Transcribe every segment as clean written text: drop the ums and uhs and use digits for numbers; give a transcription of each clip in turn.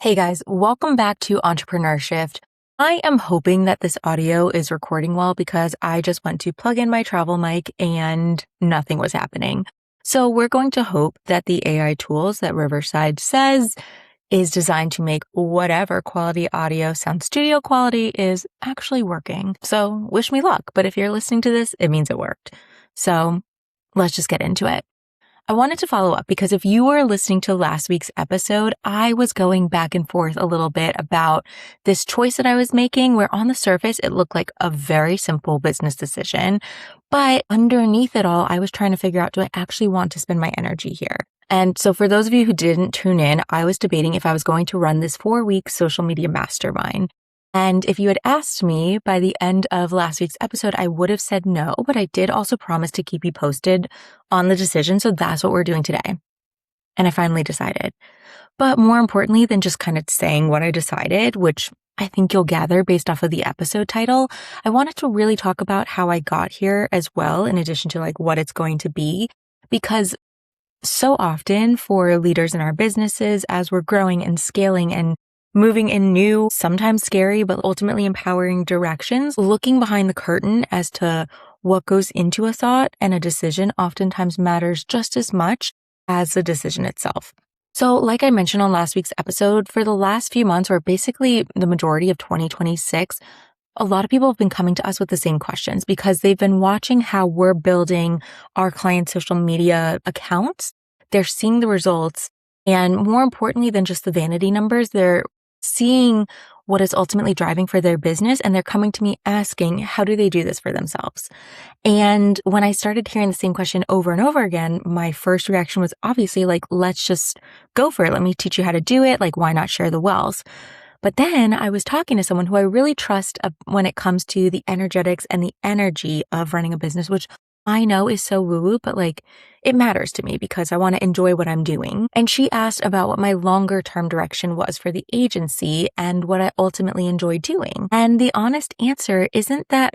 Hey guys, welcome back to Entrepreneur Shift. I am hoping that this audio is recording well because I just went to plug in my travel mic and nothing was happening. So we're going to hope that the AI tools that Riverside says is designed to make whatever quality audio sound studio quality is actually working. So wish me luck, but if you're listening to this, it means it worked. So let's just get into it. I wanted to follow up because if you were listening to last week's episode, I was going back and forth a little bit about this choice that I was making where on the surface, it looked like a very simple business decision. But underneath it all, I was trying to figure out, do I actually want to spend my energy here? And so for those of you who didn't tune in, I was debating if I was going to run this 4-week social media mastermind. And if you had asked me by the end of last week's episode, I would have said no, but I did also promise to keep you posted on the decision. So that's what we're doing today. And I finally decided. But more importantly than just kind of saying what I decided, which I think you'll gather based off of the episode title, I wanted to really talk about how I got here as well, in addition to like what it's going to be, because so often for leaders in our businesses, as we're growing and scaling and moving in new, sometimes scary, but ultimately empowering directions, looking behind the curtain as to what goes into a thought and a decision oftentimes matters just as much as the decision itself. So like I mentioned on last week's episode, for the last few months, or basically the majority of 2026, a lot of people have been coming to us with the same questions because they've been watching how we're building our clients' social media accounts. They're seeing the results. And more importantly than just the vanity numbers, they're seeing what is ultimately driving for their business. And they're coming to me asking, how do they do this for themselves? And when I started hearing the same question over and over again, my first reaction was obviously like, let's just go for it. Let me teach you how to do it. Like, why not share the wealth? But then I was talking to someone who I really trust when it comes to the energetics and the energy of running a business, which I know is so woo-woo, but like it matters to me because I want to enjoy what I'm doing. And she asked about what my longer term direction was for the agency and what I ultimately enjoy doing. And the honest answer isn't that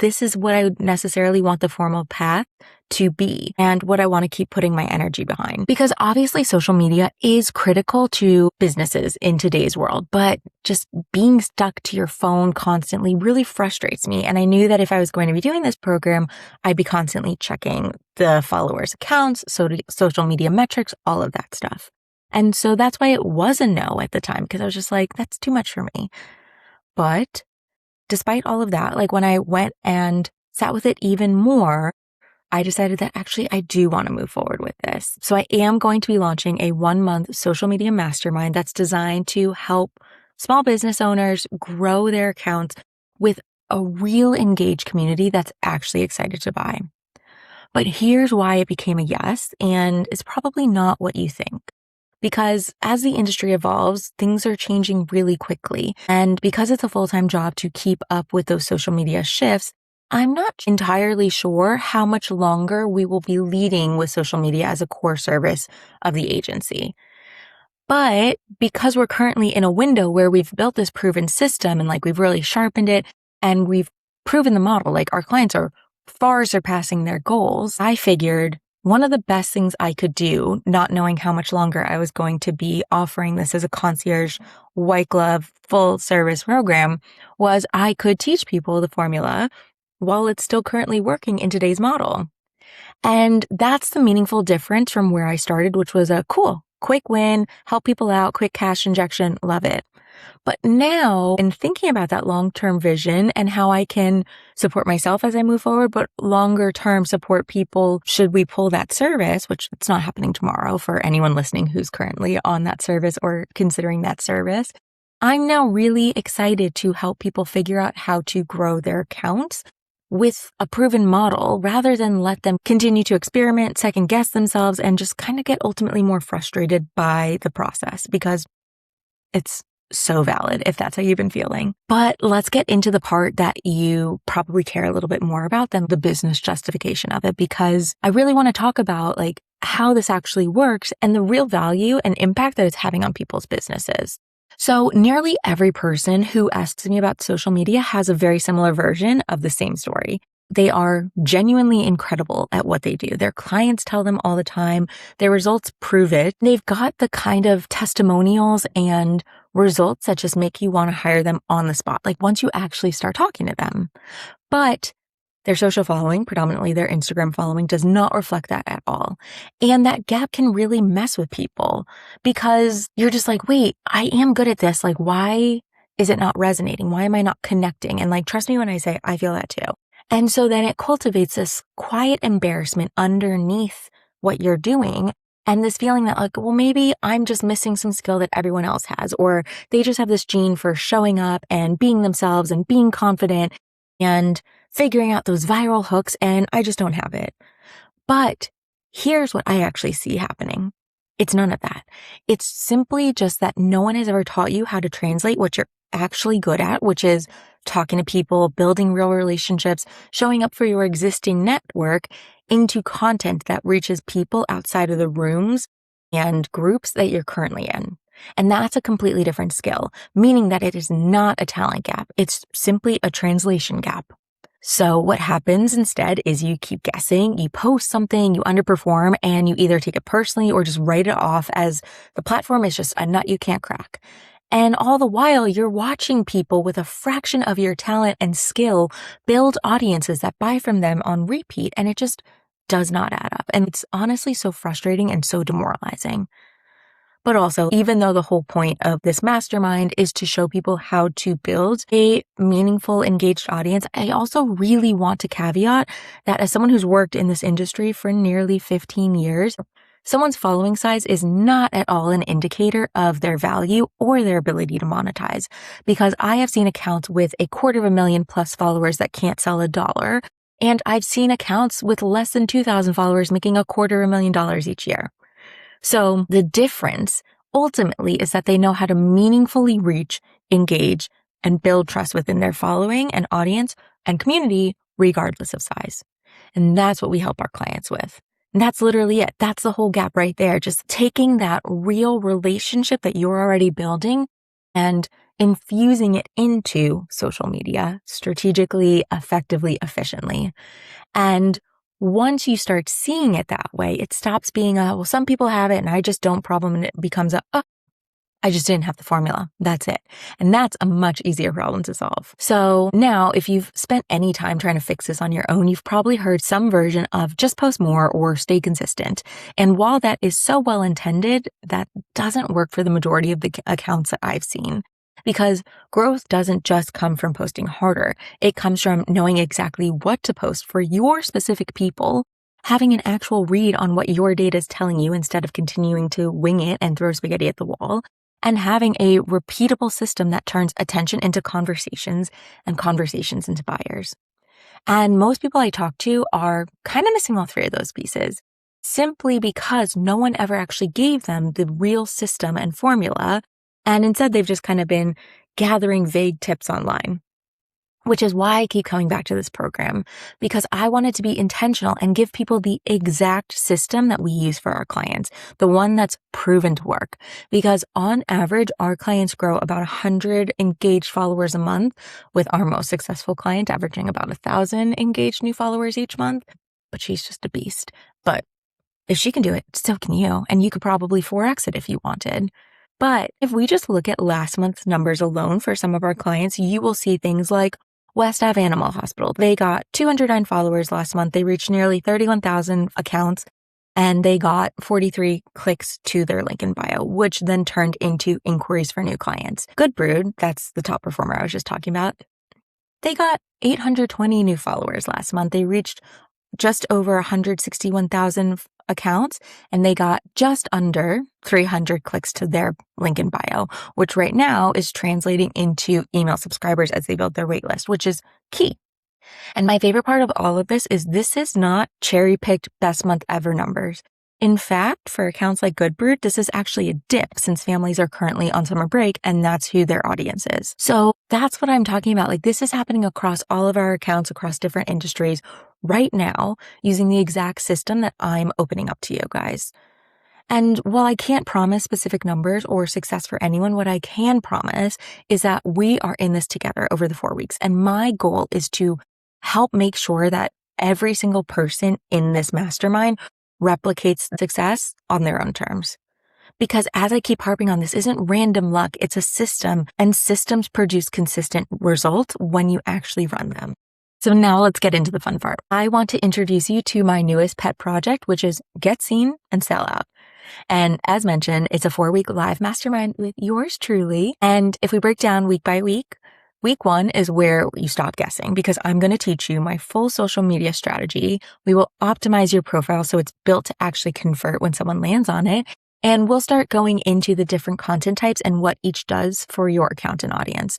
this is what I would necessarily want the formal path to be and what I want to keep putting my energy behind. Because obviously social media is critical to businesses in today's world, but just being stuck to your phone constantly really frustrates me. And I knew that if I was going to be doing this program, I'd be constantly checking the followers' accounts, social media metrics, all of that stuff. And so that's why it was a no at the time, because I was just like, that's too much for me. But despite all of that, like when I went and sat with it even more, I decided that actually I do want to move forward with this. So I am going to be launching a 1-month social media mastermind that's designed to help small business owners grow their accounts with a real engaged community that's actually excited to buy. But here's why it became a yes, and it's probably not what you think. Because as the industry evolves, things are changing really quickly. And because it's a full-time job to keep up with those social media shifts, I'm not entirely sure how much longer we will be leading with social media as a core service of the agency. But because we're currently in a window where we've built this proven system and like we've really sharpened it and we've proven the model, like our clients are far surpassing their goals, I figured one of the best things I could do, not knowing how much longer I was going to be offering this as a concierge, white glove, full service program, was I could teach people the formula while it's still currently working in today's model. And that's the meaningful difference from where I started, which was a cool, quick win, help people out, quick cash injection, love it. But now, in thinking about that long-term vision and how I can support myself as I move forward, but longer term support people should we pull that service, which it's not happening tomorrow for anyone listening who's currently on that service or considering that service, I'm now really excited to help people figure out how to grow their accounts with a proven model rather than let them continue to experiment, second guess themselves, and just kind of get ultimately more frustrated by the process because it's so valid if that's how you've been feeling. But let's get into the part that you probably care a little bit more about than the business justification of it, because I really want to talk about like how this actually works and the real value and impact that it's having on people's businesses. So nearly every person who asks me about social media has a very similar version of the same story. They are genuinely incredible at what they do. Their clients tell them all the time. Their results prove it. They've got the kind of testimonials and results that just make you want to hire them on the spot, like once you actually start talking to them. But their social following, predominantly their Instagram following, does not reflect that at all. And that gap can really mess with people because you're just like, wait, I am good at this. Like, why is it not resonating? Why am I not connecting? And like, trust me when I say I feel that too. And so then it cultivates this quiet embarrassment underneath what you're doing. And this feeling that like, well, maybe I'm just missing some skill that everyone else has, or they just have this gene for showing up and being themselves and being confident and figuring out those viral hooks, and I just don't have it. But here's what I actually see happening. It's none of that. It's simply just that no one has ever taught you how to translate what you're actually good at, which is talking to people, building real relationships, showing up for your existing network into content that reaches people outside of the rooms and groups that you're currently in. And that's a completely different skill, meaning that it is not a talent gap. It's simply a translation gap. So what happens instead is you keep guessing, you post something, you underperform, and you either take it personally or just write it off as the platform is just a nut you can't crack. And all the while, you're watching people with a fraction of your talent and skill build audiences that buy from them on repeat, and it just does not add up. And it's honestly so frustrating and so demoralizing. But also, even though the whole point of this mastermind is to show people how to build a meaningful, engaged audience, I also really want to caveat that as someone who's worked in this industry for nearly 15 years, someone's following size is not at all an indicator of their value or their ability to monetize. Because I have seen accounts with 250,000 plus followers that can't sell $1. And I've seen accounts with less than 2,000 followers making $250,000 each year. So the difference ultimately is that they know how to meaningfully reach, engage, and build trust within their following and audience and community, regardless of size. And that's what we help our clients with. And that's literally it. That's the whole gap right there. Just taking that real relationship that you're already building and infusing it into social media strategically, effectively, efficiently. And once you start seeing it that way, it stops being well, some people have it and I just don't problem. And it becomes I just didn't have the formula. That's it. And that's a much easier problem to solve. So now if you've spent any time trying to fix this on your own, you've probably heard some version of just post more or stay consistent. And while that is so well intended, that doesn't work for the majority of the accounts that I've seen. Because growth doesn't just come from posting harder. It comes from knowing exactly what to post for your specific people, having an actual read on what your data is telling you instead of continuing to wing it and throw spaghetti at the wall, and having a repeatable system that turns attention into conversations and conversations into buyers. And most people I talk to are kind of missing all three of those pieces, simply because no one ever actually gave them the real system and formula. And instead, they've just kind of been gathering vague tips online, which is why I keep coming back to this program, because I want it to be intentional and give people the exact system that we use for our clients, the one that's proven to work. Because on average, our clients grow about 100 engaged followers a month, with our most successful client averaging about 1,000 engaged new followers each month. But she's just a beast. But if she can do it, so can you. And you could probably 4x it if you wanted. But if we just look at last month's numbers alone for some of our clients, you will see things like West Ave Animal Hospital. They got 209 followers last month. They reached nearly 31,000 accounts, and they got 43 clicks to their link in bio, which then turned into inquiries for new clients. Good Brood, that's the top performer I was just talking about. They got 820 new followers last month. They reached just over 161,000 accounts, and they got just under 300 clicks to their link in bio, which right now is translating into email subscribers as they build their wait list, which is key. And my favorite part of all of this is not cherry-picked best month ever numbers. In fact, for accounts like Good Brood, this is actually a dip since families are currently on summer break, and that's who their audience is. So that's what I'm talking about. Like, this is happening across all of our accounts across different industries right now using the exact system that I'm opening up to you guys. And while I can't promise specific numbers or success for anyone, what I can promise is that we are in this together over the 4 weeks. And my goal is to help make sure that every single person in this mastermind replicates success on their own terms. Because as I keep harping on, this isn't random luck, it's a system, and systems produce consistent results when you actually run them. So now let's get into the fun part. I want to introduce you to my newest pet project, which is Get Seen and Sell Out. And as mentioned, it's a 4-week live mastermind with yours truly. And if we break down week by week, week 1 is where you stop guessing because I'm going to teach you my full social media strategy. We will optimize your profile so it's built to actually convert when someone lands on it. And we'll start going into the different content types and what each does for your account and audience.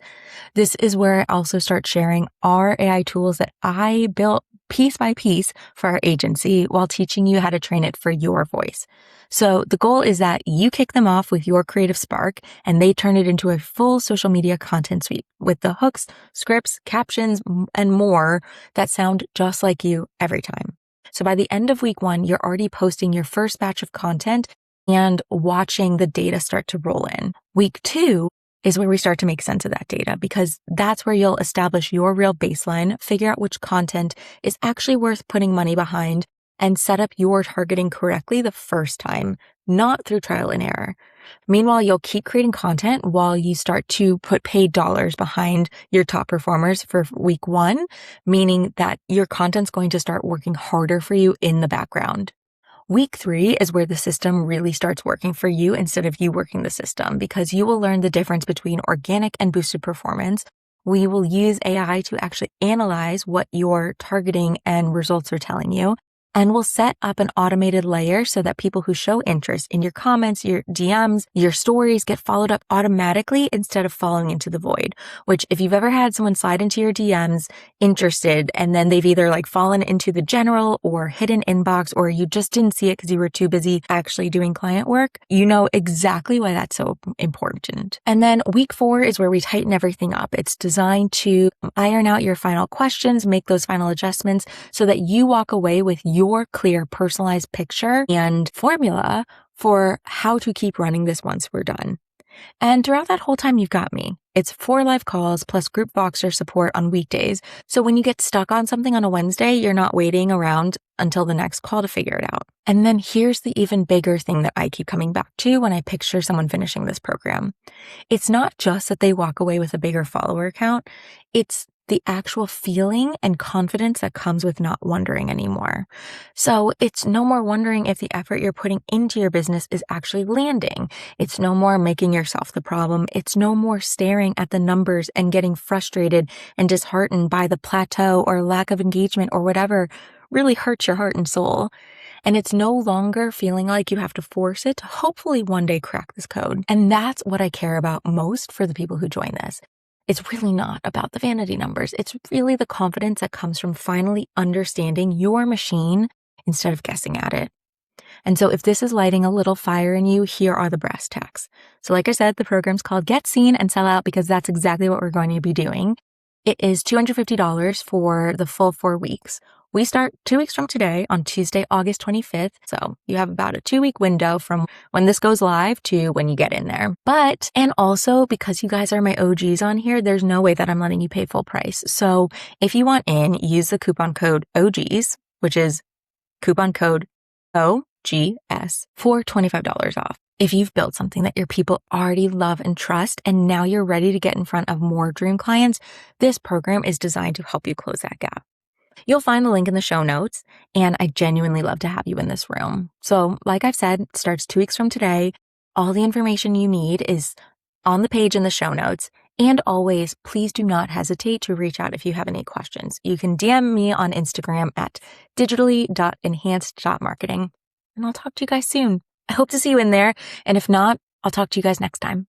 This is where I also start sharing our AI tools that I built piece by piece for our agency while teaching you how to train it for your voice. So the goal is that you kick them off with your creative spark and they turn it into a full social media content suite with the hooks, scripts, captions, and more that sound just like you every time. So by the end of week 1, you're already posting your first batch of content and watching the data start to roll in. Week 2 is where we start to make sense of that data because that's where you'll establish your real baseline, figure out which content is actually worth putting money behind, and set up your targeting correctly the first time, not through trial and error. Meanwhile, you'll keep creating content while you start to put paid dollars behind your top performers for week 1, meaning that your content's going to start working harder for you in the background. Week 3 is where the system really starts working for you instead of you working the system because you will learn the difference between organic and boosted performance. We will use AI to actually analyze what your targeting and results are telling you. And we'll set up an automated layer so that people who show interest in your comments, your DMs, your stories get followed up automatically instead of falling into the void, which if you've ever had someone slide into your DMs interested and then they've either fallen into the general or hidden inbox or you just didn't see it because you were too busy actually doing client work, you know exactly why that's so important. And then week 4 is where we tighten everything up. It's designed to iron out your final questions, make those final adjustments so that you walk away with your clear personalized picture and formula for how to keep running this once we're done. And throughout that whole time, you've got me. It's 4 live calls plus group Voxer support on weekdays. So when you get stuck on something on a Wednesday, you're not waiting around until the next call to figure it out. And then here's the even bigger thing that I keep coming back to when I picture someone finishing this program. It's not just that they walk away with a bigger follower count. It's the actual feeling and confidence that comes with not wondering anymore. So it's no more wondering if the effort you're putting into your business is actually landing. It's no more making yourself the problem. It's no more staring at the numbers and getting frustrated and disheartened by the plateau or lack of engagement or whatever really hurts your heart and soul. And it's no longer feeling like you have to force it to hopefully one day crack this code. And that's what I care about most for the people who join this. It's really not about the vanity numbers. It's really the confidence that comes from finally understanding your machine instead of guessing at it. And so if this is lighting a little fire in you, here are the brass tacks. So like I said, the program's called Get Seen and Sell Out because that's exactly what we're going to be doing. It is $250 for the full 4 weeks. We start 2 weeks from today on Tuesday, August 25th. So you have about a 2-week window from when this goes live to when you get in there. And also because you guys are my OGs on here, there's no way that I'm letting you pay full price. So if you want in, use the coupon code OGs, which is coupon code OGS for $25 off. If you've built something that your people already love and trust, and now you're ready to get in front of more dream clients, this program is designed to help you close that gap. You'll find the link in the show notes, and I genuinely love to have you in this room. So like I've said, it starts 2 weeks from today. All the information you need is on the page in the show notes. And always, please do not hesitate to reach out if you have any questions. You can DM me on Instagram at digitally.enhanced.marketing, and I'll talk to you guys soon. I hope to see you in there. And if not, I'll talk to you guys next time.